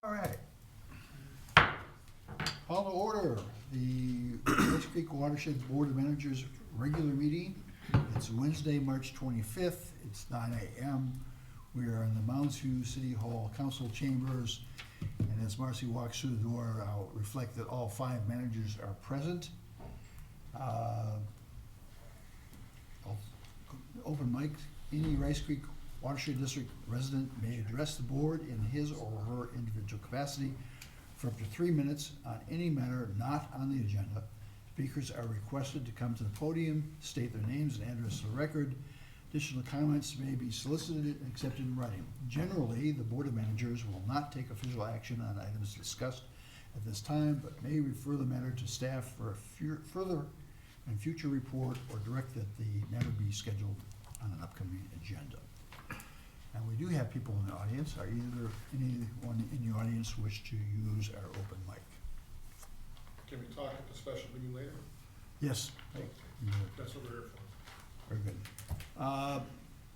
All right. Call to order the West Creek Watershed Board of Managers regular meeting. It's Wednesday, March 25th. It's 9 a.m. We are in the Mounds View City Hall Council Chambers. And as Marcy walks through the door, I'll reflect that all 5 managers are present. Open mic. Any Rice Creek Watershed District resident may address the board in his or her individual capacity for up to 3 minutes on any matter not on the agenda. Speakers are requested to come to the podium, state their names and address for the record. Additional comments may be solicited and accepted in writing. Generally, the Board of Managers will not take official action on items discussed at this time, but may refer the matter to staff for a further and future report, or direct that the matter be scheduled on an upcoming agenda. And we do have people in the audience. Are anyone in the audience wish to use our open mic? Can we talk at the special meeting later? Yes. That's what we're here for. Very good.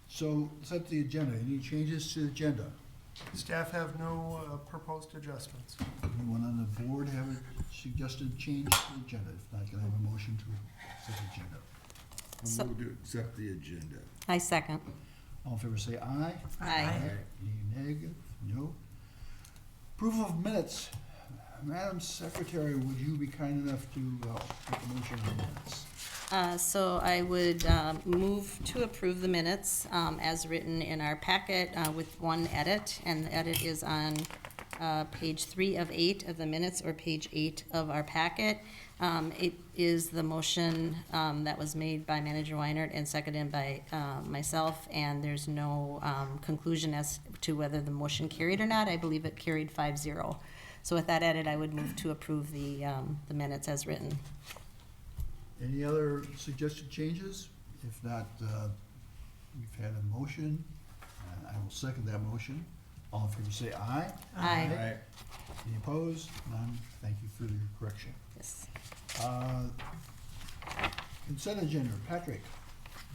So set the agenda. Any changes to the agenda? Staff have no proposed adjustments. Anyone on the board have a suggested change to the agenda? If not, can I have a motion to set the agenda? So- I'll move to accept the agenda. I second. All in favor say aye. Aye. Any negative? No. Approval of minutes. Madam Secretary, would you be kind enough to make a motion on minutes? So I would move to approve the minutes as written in our packet with one edit, and the edit is on page 3 of 8 of the minutes, or page 8 of our packet. It is the motion that was made by Manager Weinert and seconded by myself, and there's no conclusion as to whether the motion carried or not. I believe it carried 5-0. So with that edit, I would move to approve the minutes as written. Any other suggested changes? If not, we've had a motion, and I will second that motion. All in favor say aye. Aye. Any opposed? None. Thank you for your correction. Yes. Consent agenda. Patrick.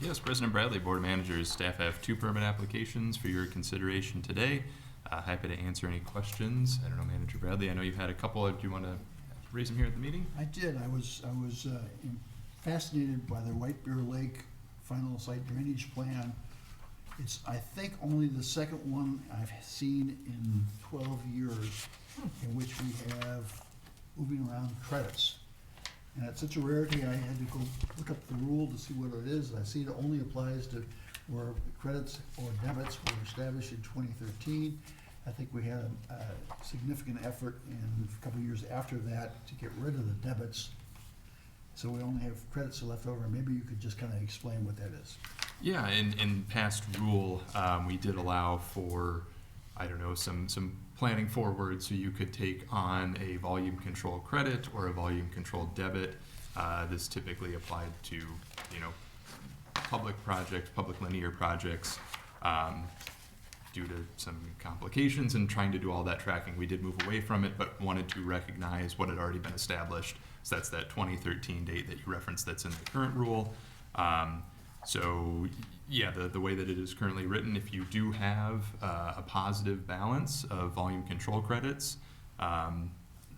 Yes, President Bradley, Board of Managers, staff have 2 permit applications for your consideration today. Happy to answer any questions. I don't know, Manager Bradley, I know you've had a couple. Do you want to raise them here at the meeting? I did. I was fascinated by the White Bear Lake final site drainage plan. It's, I think, only the second one I've seen in 12 years in which we have moving around credits. And it's such a rarity, I had to go look up the rule to see what it is. I see it only applies to where credits or debits were established in 2013. I think we had a significant effort in a couple of years after that to get rid of the debits. So we only have credits left over. Maybe you could just kind of explain what that is. Yeah, in past rule, we did allow for, I don't know, some planning forward, so you could take on a volume control credit or a volume control debit. This typically applied to, public projects, public linear projects. Due to some complications and trying to do all that tracking, we did move away from it, but wanted to recognize what had already been established. So that's that 2013 date that you referenced that's in the current rule. So yeah, the way that it is currently written, if you do have a positive balance of volume control credits,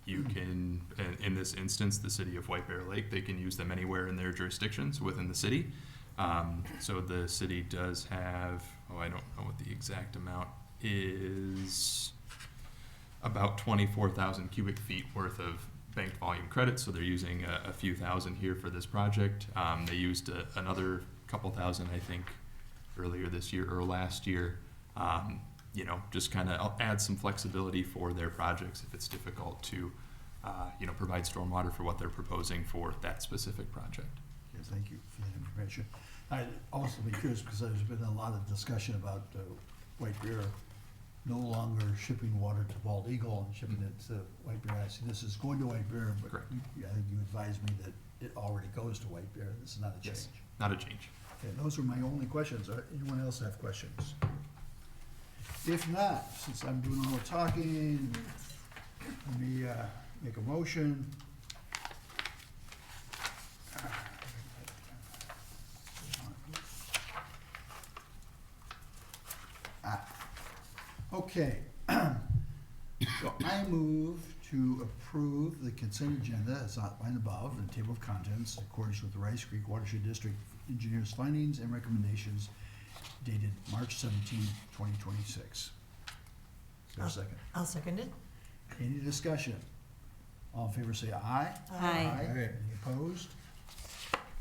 you can, in this instance, the city of White Bear Lake, they can use them anywhere in their jurisdictions within the city. So the city does have, I don't know what the exact amount is, about 24,000 cubic feet worth of banked volume credits. So they're using a few thousand here for this project. They used another couple thousand, I think, earlier this year or last year. Just kind of add some flexibility for their projects if it's difficult to, provide stormwater for what they're proposing for that specific project. Yes, thank you for that information. I'd also be curious, because there's been a lot of discussion about White Bear no longer shipping water to Bald Eagle and shipping it to White Bear. I see this is going to White Bear, but Correct. I think you advised me that it already goes to White Bear. This is not a change. Yes, not a change. Okay, those were my only questions. Anyone else have questions? If not, since I'm doing all the talking, let me make a motion. Okay. So I move to approve the consent agenda as outlined above in the table of contents in accordance with the Rice Creek Watershed District Engineers' findings and recommendations dated March 17, 2026. Is there a second? I'll second it. Any discussion? All in favor say aye. Aye. Any opposed?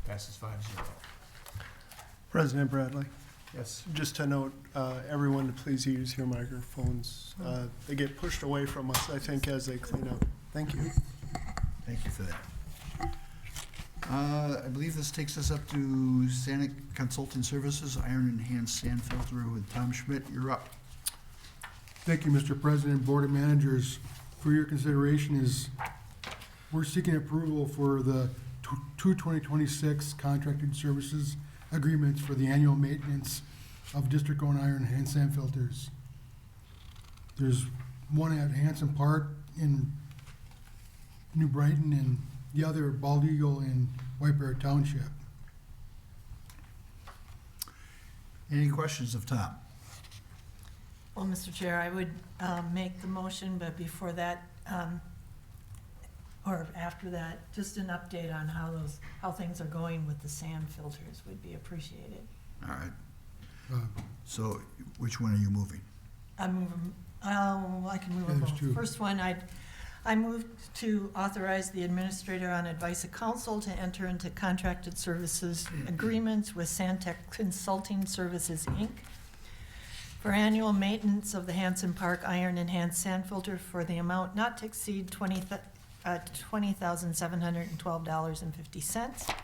Passes 5-0. President Bradley, Yes. just to note, everyone to please use your microphones. They get pushed away from us, I think, as they clean up. Thank you. Thank you for that. I believe this takes us up to Sanic Consulting Services, Iron Enhanced Sand Filter with Tom Schmidt. You're up. Thank you, Mr. President, Board of Managers. For your consideration is, we're seeking approval for the 2026 contracted services agreements for the annual maintenance of district-owned iron hand sand filters. There's one at Hanson Park in New Brighton and the other at Bald Eagle in White Bear Township. Any questions of Tom? Well, Mr. Chair, I would make the motion, but before that, or after that, just an update on how things are going with the sand filters would be appreciated. All right. Uh, So which one are you moving? I can move Yeah, them there's both. two. First one, I move to authorize the administrator on advice of council to enter into contracted services agreements with Santec Consulting Services, Inc. for annual maintenance of the Hanson Park Iron Enhanced Sand Filter for the amount not to exceed $20,712.50.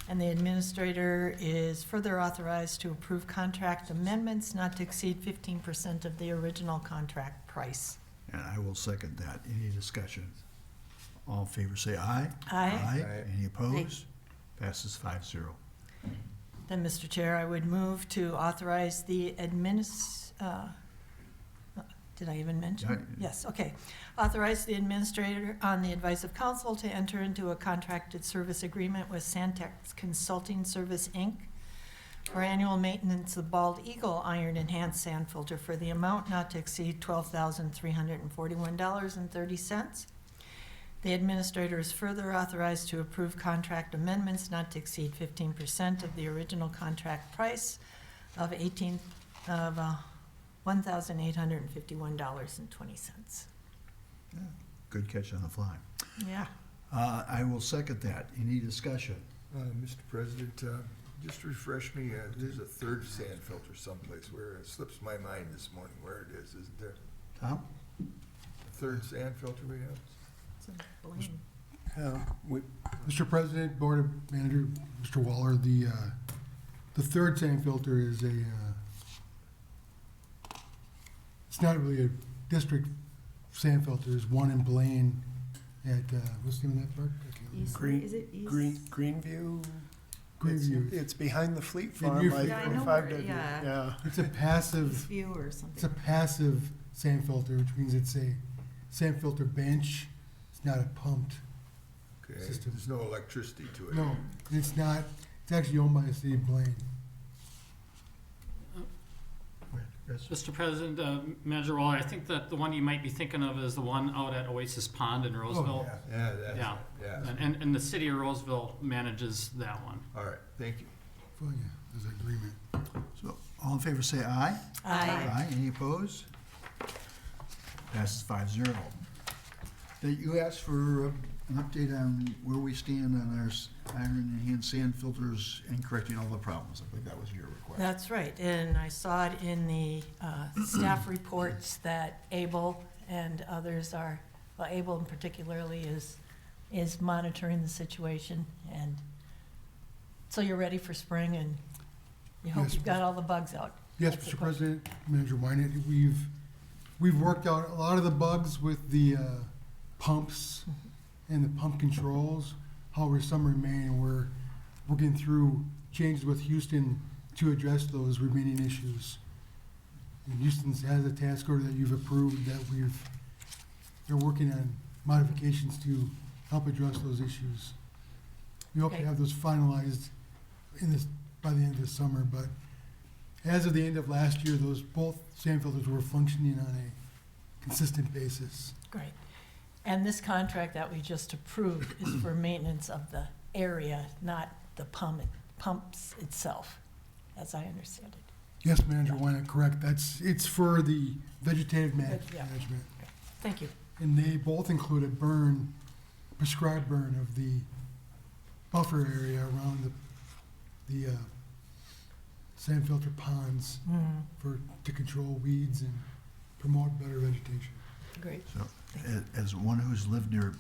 And the administrator is further authorized to approve contract amendments not to exceed 15% of the original contract price. And I will second that. Any discussion? All in favor say aye. Aye. Any opposed? Passes 5-0. Then, Mr. Chair, I would move to authorize the did I even mention? Yeah. Yes, okay. Authorize the administrator on the advice of council to enter into a contracted service agreement with Santex Consulting Service, Inc. for annual maintenance of Bald Eagle Iron Enhanced Sand Filter for the amount not to exceed $12,341.30. The administrator is further authorized to approve contract amendments not to exceed 15% of the original contract price of $1,851.20. Good catch on the fly. Yeah. I will second that. Any discussion? Mr. President, just refresh me, there's a third sand filter someplace where it slips my mind this morning where it is, isn't there? Tom? A third sand filter we have? Mr. President, Board of Manager, Mr. Waller, the third sand filter is it's not really a district sand filter. There's one in Blaine at, what's the name of that park? I can't remember. Greenview? Greenview. It's behind the Fleet In Farm, New- I Yeah, I know 25 where- W. yeah. Yeah. It's a passive, View or it's a something. passive sand filter, which means it's a sand filter bench. It's not a pumped. Okay, System. there's no electricity to it. No, it's not. It's actually owned by the city of Blaine. Yes. Mr. President, Manager Waller, I think that the one you might be thinking of is the one out at Oasis Pond in Roseville. Yeah, that's, Yeah. yeah. And the city of Roseville manages that one. All right, thank you. Well, yeah, there's an agreement. So all in favor say aye. Aye. Any opposed? Passes 5-0. That you asked for an update on where we stand on our iron enhanced sand filters and correcting all the problems. I believe that was your request. That's right, and I saw it in the staff reports that Able and others are, well, Able in particularly is monitoring the situation, and so you're ready for spring, and you hope Yes. you've got all the bugs out. Yes, That's the Mr. question. President, Manager Wynett, we've worked out a lot of the bugs with the pumps and the pump controls. However, some remain, and we're working through changes with Houston to address those remaining issues. And Houston has a task order that you've approved that they're working on modifications to help address those issues. We hope to Okay. have those finalized by the end of the summer, but as of the end of last year, both sand filters were functioning on consistent basis. Great. And this contract that we just approved is for maintenance of the area, not the pumps itself, as I understand it. Yes, Manager Wynick, correct. It's for the vegetative Yeah. management. Thank you. And they both include a burn, prescribed burn of the buffer area around the sand filter ponds to control weeds and promote better vegetation. Great. So, as one who's lived near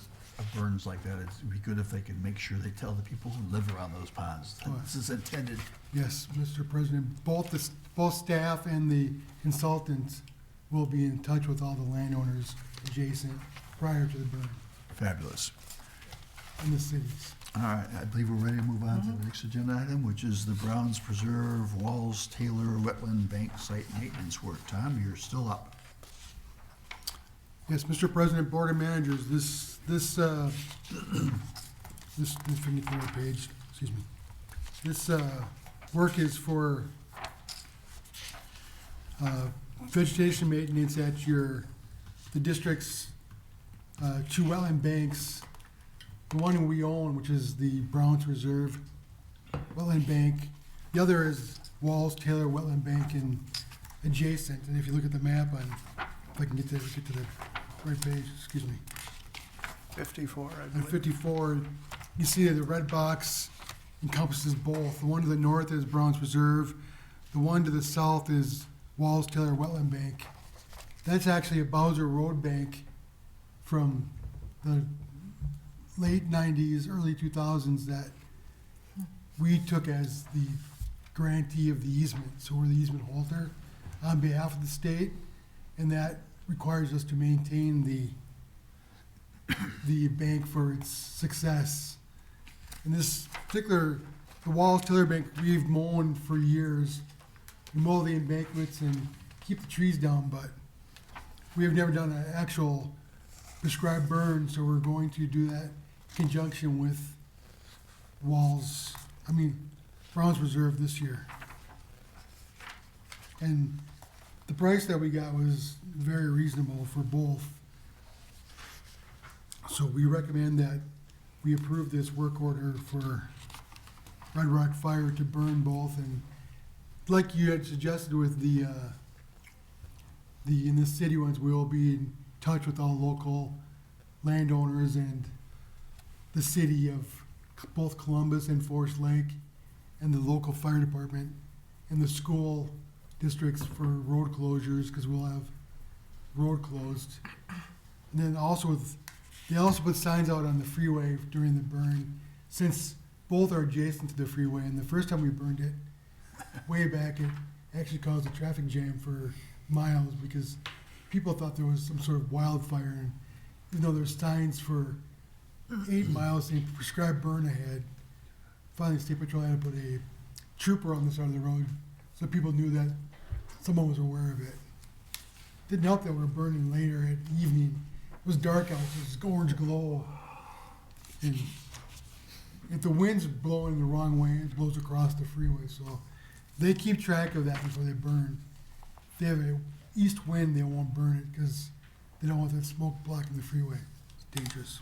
burns like that, it'd be good if they could make sure they tell the people who live around those ponds that this is intended. Yes, Mr. President, both staff and the consultants will be in touch with all the landowners adjacent prior to the burn Fabulous. in the cities. All right, I believe we're ready to move on to the next agenda item, which is the Browns Preserve Walls Taylor Wetland Bank Site Maintenance Work. Tom, you're still up. Yes, Mr. President, Board of Managers, this page, excuse me. This work is for vegetation maintenance at the district's two wetland banks. The one we own, which is the Browns Reserve Wetland Bank. The other is Walls Taylor Wetland Bank and adjacent. And if you look at the map on, if I can get to the right page, excuse me. 54, I On believe. 54, you see that the red box encompasses both. The one to the north is Browns Reserve. The one to the south is Walls Taylor Wetland Bank. That's actually a Bowser Road bank from the late 90s, early 2000s that we took as the grantee of the easement. So we're the easement holder on behalf of the state, and that requires us to maintain the bank for its success. In this particular, the Walls Taylor Bank, we've mown for years. We mow the embankments and keep the trees down, but we have never done an actual prescribed burn, so we're going to do that in conjunction with Browns Reserve this year. And the price that we got was very reasonable for both. So we recommend that we approve this work order for Red Rock Fire to burn both. And like you had suggested with in the city ones, we will be in touch with all local landowners and the city of both Columbus and Forest Lake and the local fire department and the school districts for road closures, because we'll have road closed. And then also they also put signs out on the freeway during the burn, since both are adjacent to the freeway. And the first time we burned it, way back, it actually caused a traffic jam for miles because people thought there was some sort of wildfire. And even though there's signs for 8 miles saying prescribed burn ahead, finally State Patrol had to put a trooper on the side of the road so people knew that someone was aware of it. Didn't help that we were burning later at evening. It was dark out, so it was orange glow. And if the wind's blowing the wrong way, it blows across the freeway. So they keep track of that before they burn. If they have an east wind, they won't burn it because they don't want that smoke blocking the freeway. It's dangerous.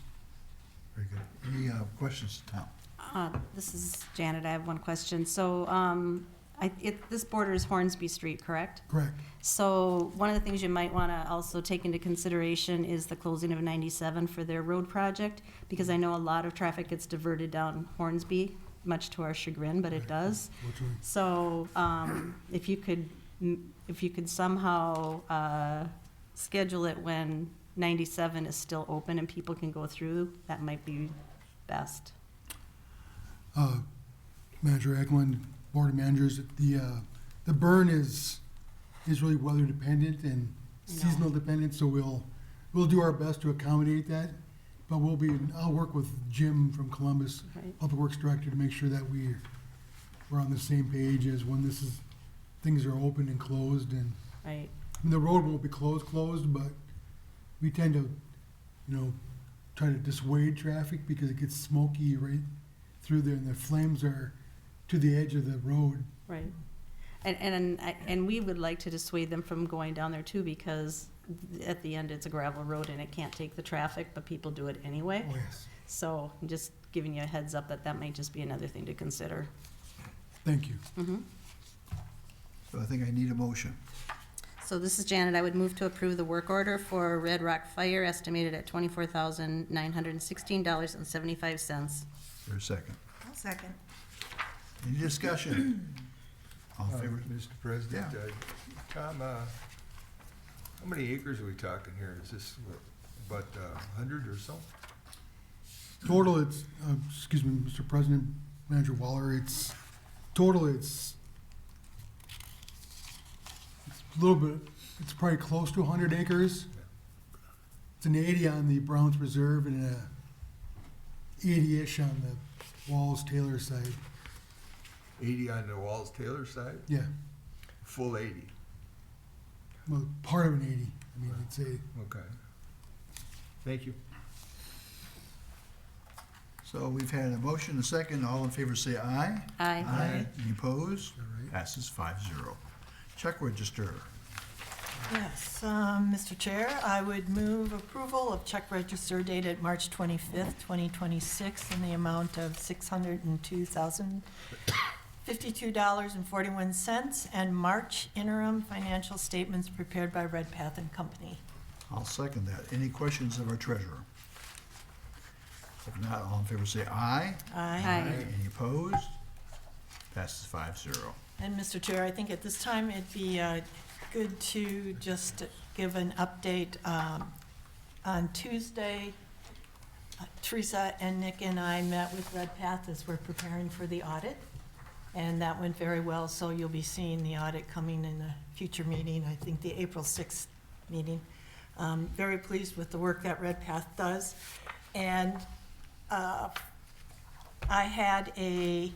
Very good. Any questions, Tom? This is Janet. I have one question. So, this borders Hornsby Street, correct? Correct. So one of the things you might want to also take into consideration is the closing of 97 for their road project, because I know a lot of traffic gets diverted down Hornsby, much to our chagrin, but it does. Fortunately. So if you could somehow schedule it when 97 is still open and people can go through, that might be best. Manager Eklund, Board of Managers, the burn is really weather dependent and seasonal dependent, so we'll do our best to accommodate that. But I'll work with Jim from Columbus, Right. Public Works Director, to make sure that we're on the same page as when things are open and closed. And Right. the road won't be closed, but we tend to, try to dissuade traffic because it gets smoky right through there, and the flames are to the edge of the road. Right. And we would like to dissuade them from going down there too, because at the end, it's a gravel road and it can't take the traffic, but people do it anyway. Oh, yes. So I'm just giving you a heads up that that might just be another thing to consider. Thank you. So I think I need a motion. So this is Janet. I would move to approve the work order for Red Rock Fire estimated at $24,916.75. For a second. I'll second. Any discussion? All in favor? Mr. President, Yeah. Tom, how many acres are we talking here? Is this what, about 100 or so? Total, it's, excuse me, Mr. President, Manager Waller, it's a little bit, it's probably close to 100 acres. It's an 80 on the Browns Reserve and a 80-ish on the Walls Taylor side. 80 on the Walls Taylor side? Yeah, Full 80? well, part of an 80. I mean, it's a, Okay. Thank you. So we've had a motion, a second. All in favor say aye. Aye. Any opposed? all right. Passes 5-0. Check register. Yes, Mr. Chair, I would move approval of check register dated March 25th, 2026 in the amount of $602,052.41 and March interim financial statements prepared by Redpath and Company. I'll second that. Any questions of our treasurer? If not, all in favor say aye. Aye. Any opposed? Passes 5-0. And Mr. Chair, I think at this time it'd be good to just give an update. On Tuesday, Teresa and Nick and I met with Redpath as we're preparing for the audit, and that went very well, so you'll be seeing the audit coming in a future meeting, I think the April 6th meeting. Very pleased with the work that Redpath does. And I had a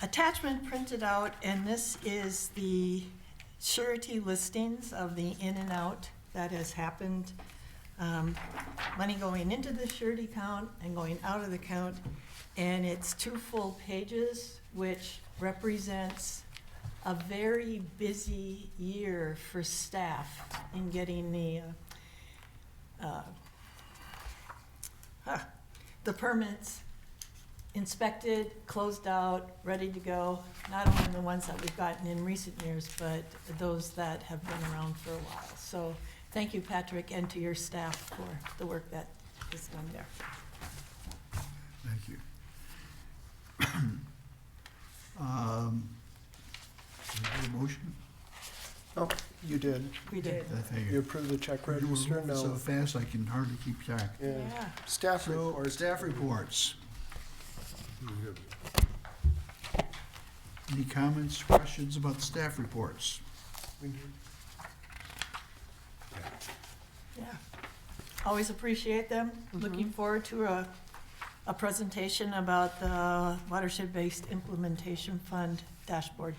attachment printed out, and this is the surety listings of the in and out that has happened. Money going into the surety account and going out of the account, and it's 2 full pages, which represents a very busy year for staff in getting the permits inspected, closed out, ready to go, not only the ones that we've gotten in recent years, but those that have been around for a while. So thank you, Patrick, and to your staff for the work that is done there. Thank you. Did we do a motion? Oh, you did. We did. Thank You you. approved the check You're register? moving so No. fast I can hardly keep track. Yeah. Yeah. Staff So, report. staff reports. Any comments, questions about the staff reports? Yeah. Always appreciate them. Looking forward to a presentation about the Watershed-based implementation fund dashboard.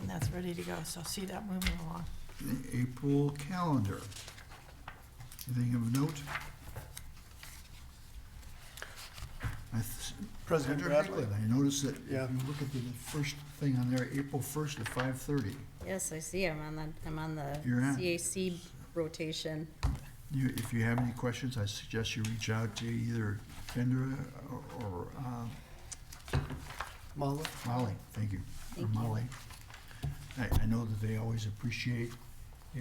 And that's ready to go, so see that moving along. The April calendar. Anything of note? President Senator Bradley? Hicklin, I noticed that if Yeah. you look at the first thing on there, April 1st at 5:30. Yes, I see. I'm on the You're on. CAC rotation. If you have any questions, I suggest you reach out to either Kendra or Mala? Molly. Thank you. Thank Or you. Molly. I know that they always appreciate a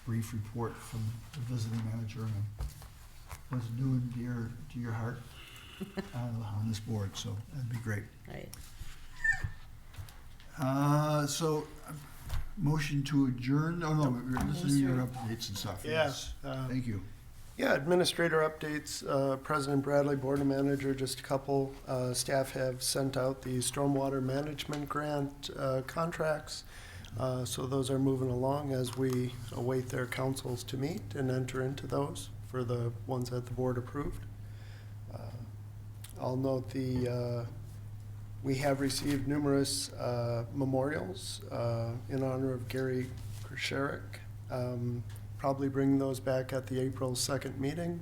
brief report from the visiting manager and what's new and dear to your heart on this board, so that'd be great. Right. Motion to adjourn, oh no, this is your updates and stuff, Yeah, yes. Thank you. Yeah, administrator updates, President Bradley, Board Manager, just a couple. Staff have sent out the stormwater management grant contracts. So those are moving along as we await their councils to meet and enter into those for the ones that the board approved. I'll note we have received numerous memorials in honor of Gary Krasherik. Probably bring those back at the April 2nd meeting.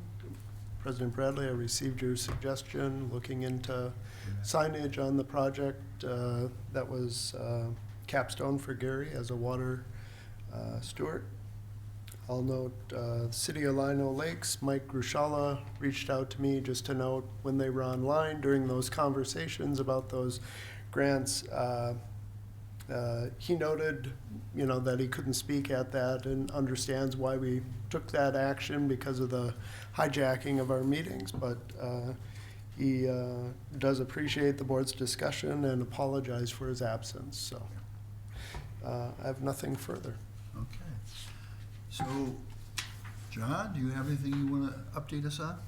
President Bradley, I received your suggestion looking into signage on the project that was capstone for Gary as a water steward. I'll note, City of Lino Lakes, Mike Grushala reached out to me just to note when they were online during those conversations about those grants. He noted, that he couldn't speak at that and understands why we took that action because of the hijacking of our meetings, but he does appreciate the board's discussion and apologize for his absence, so I have nothing further. Okay. So, John, do you have anything you want to update us on?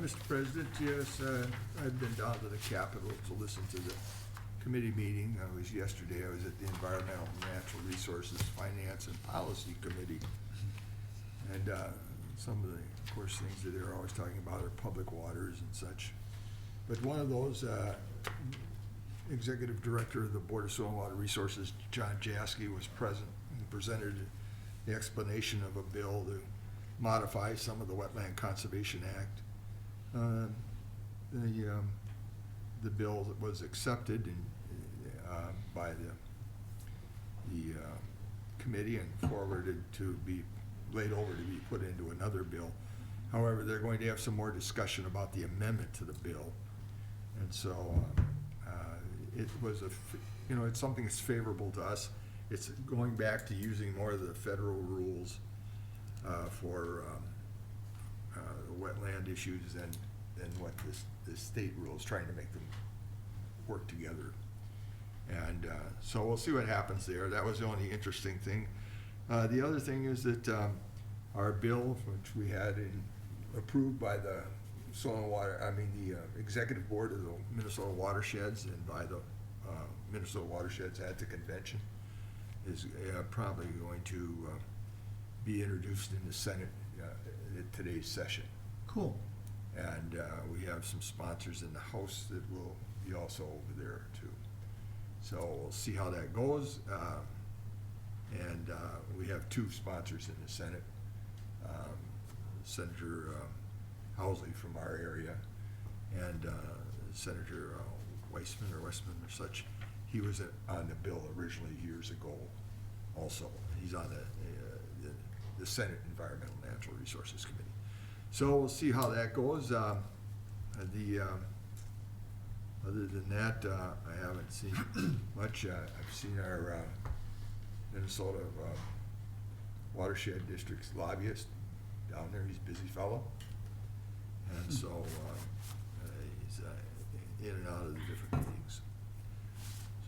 Mr. President, yes, I've been down to the Capitol to listen to the committee meeting. I was at the Environmental and Natural Resources, Finance and Policy Committee. And some of the, of course, things that they're always talking about are public waters and such. But one of those, Executive Director of the Board of Soil and Water Resources, John Jaski, was present and presented the explanation of a bill to modify some of the Wetland Conservation Act. The bill that was accepted by the committee and forwarded to be laid over to be put into another bill. However, they're going to have some more discussion about the amendment to the bill. And so it was it's something that's favorable to us. It's going back to using more of the federal rules for wetland issues than what the state rules, trying to make them work together. And so we'll see what happens there. That was the only interesting thing. The other thing is that our bill, which we had approved by the the Executive Board of the Minnesota Watersheds and by the Minnesota Watersheds at the convention, is probably going to be introduced in the Senate at today's session. Cool. And we have some sponsors in the House that will be also over there too. So we'll see how that goes. And we have two sponsors in the Senate. Senator Housley from our area and Senator Weissman or such. He was on the bill originally years ago also. He's on the Senate Environmental and Natural Resources Committee. So we'll see how that goes. Other than that, I haven't seen much. I've seen our Minnesota Watershed District's lobbyist down there. He's a busy fellow. And so he's in and out of the different meetings.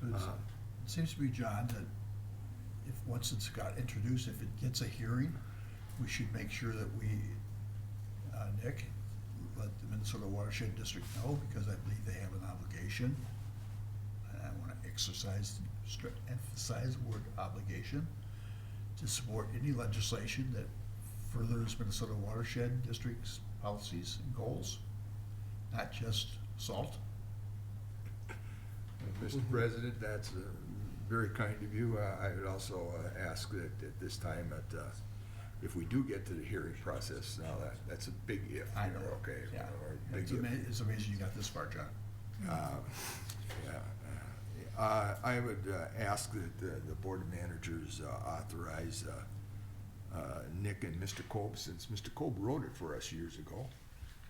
So it seems to me, John, that once it's got introduced, if it gets a hearing, we should make sure that we, Nick, let the Minnesota Watershed District know, because I believe they have an obligation. And I want to emphasize the word obligation to support any legislation that furthers Minnesota Watershed District's policies and goals, not just salt. Mr. President, that's very kind of you. I would also ask that at this time that if we do get to the hearing process, now that's a big if. I know. Okay. Yeah. Big It's if. it's amazing you got this far, John. I would ask that the Board of Managers authorize Nick and Mr. Kolb, since Mr. Kolb wrote it for us years ago,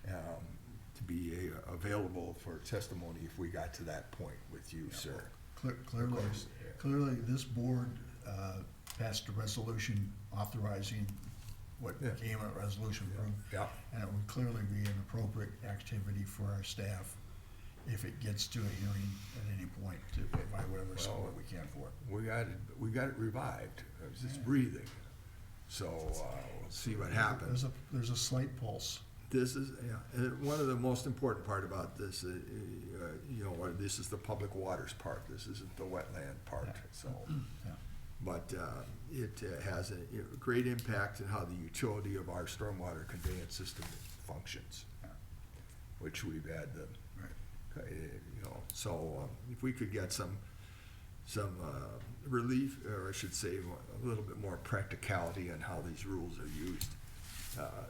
to be available for testimony if we got to that point with you, sir. Clearly, course, yeah. clearly, this board passed a resolution authorizing what Yeah. became a resolution approved. Yeah. And it would clearly be an appropriate activity for our staff if it gets to a hearing at any point to provide whatever support we can for it. We got it revived. It was just breathing. So we'll see what happens. There's a slight pulse. This is, one of the most important part about this, this is the public waters part. This isn't the wetland part, so. Yeah. But it has a great impact on how the utility of our stormwater conveyance system functions, Yeah. which we've had the, Right. so if we could get some relief, or I should say, a little bit more practicality on how these rules are used,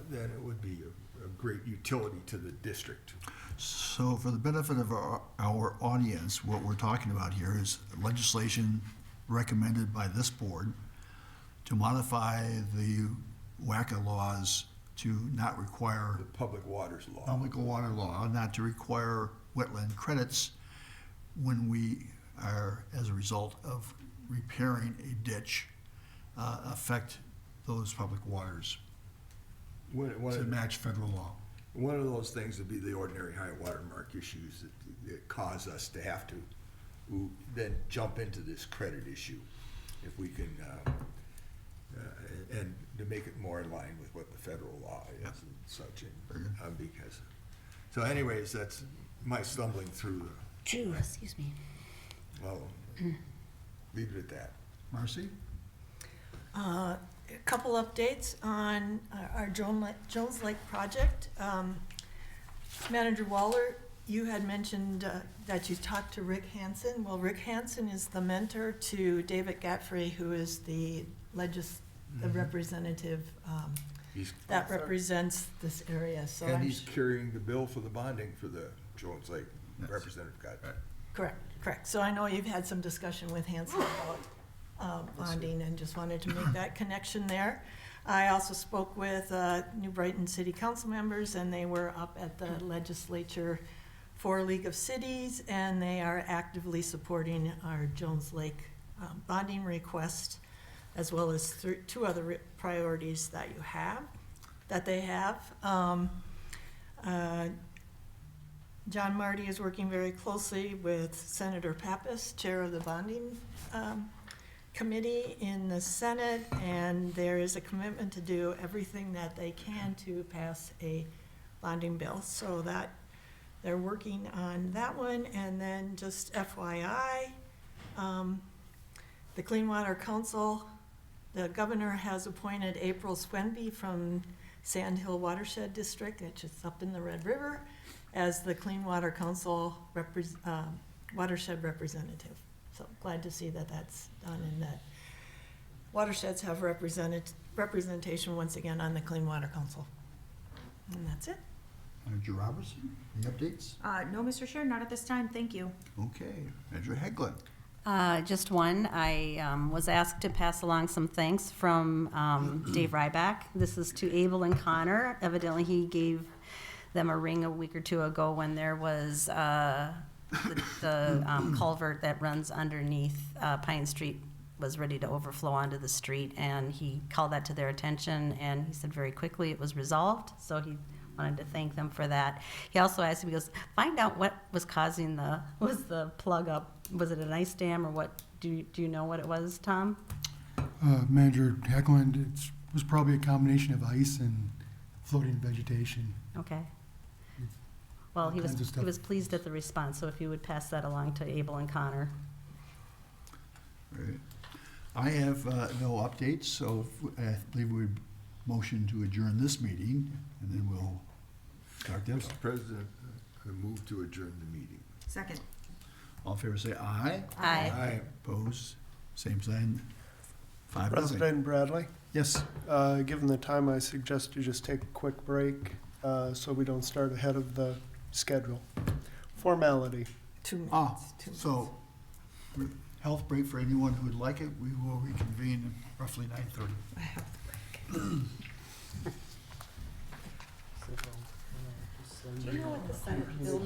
then it would be a great utility to the district. So for the benefit of our audience, what we're talking about here is legislation recommended by this board to modify the WACA laws to not require The public waters law. public water law, not to require wetland credits when we are, as a result of repairing a ditch, affect those public waters to match federal law. One of those things would be the ordinary high water mark issues that cause us to have to then jump into this credit issue. If we can, and to make it more in line with what the federal law is and such. Very good. Because, so anyways, that's my stumbling through Excuse me. well, leave it at that. Marcy? A couple updates on our Jones Lake project. Manager Waller, you had mentioned that you talked to Rick Hansen. Well, Rick Hansen is the mentor to David Godfrey, who is the representative He's, that represents this area. So and I'm he's carrying the bill for the bonding for the Jones Lake Yes. Representative Godfrey. correct. So I know you've had some discussion with Hanson about bonding and just wanted to make that connection there. I also spoke with New Brighton City Council members, and they were up at the legislature for League of Cities, and they are actively supporting our Jones Lake bonding request, as well as two other priorities that they have. John Marty is working very closely with Senator Pappas, chair of the bonding committee in the Senate, and there is a commitment to do everything that they can to pass a bonding bill. So that they're working on that one. And then just FYI, the Clean Water Council, the governor has appointed April Swenby from Sand Hill Watershed District, which is up in the Red River, as the Clean Water Council watershed representative. So glad to see that that's done and that watersheds have representation once again on the Clean Water Council. And that's it. Manager Robertson, any updates? No, Mr. Chair, not at this time, thank you. Okay. Manager Hegland? Just one. I was asked to pass along some thanks from Dave Ryback. This is to Abel and Connor. Evidently, he gave them a ring a week or two ago when there was the culvert that runs underneath Pine Street was ready to overflow onto the street, and he called that to their attention, and he said very quickly it was resolved, so he wanted to thank them for that. He also asked me, he goes, find out what was causing was the plug up. Was it an ice dam or what? Do you know what it was, Tom? Manager Hegland, it was probably a combination of ice and floating vegetation. Okay. Well, he All kinds of stuff. was pleased at the response, so if you would pass that along to Abel and Connor. Right. I have no updates, so I believe we would motion to adjourn this meeting, and then we'll start this. Mr. President, I move to adjourn the meeting. Second. All in favor, say aye. Aye. Opposed, same sign. 5-0. President Bradley, Yes. given the time, I suggest you just take a quick break so we don't start ahead of the schedule. Formality. 2 minutes. Ah, 2 minutes. so, health break for anyone who would like it. We will reconvene at roughly 9:30. I have the break. So, Do you know what the Senate bill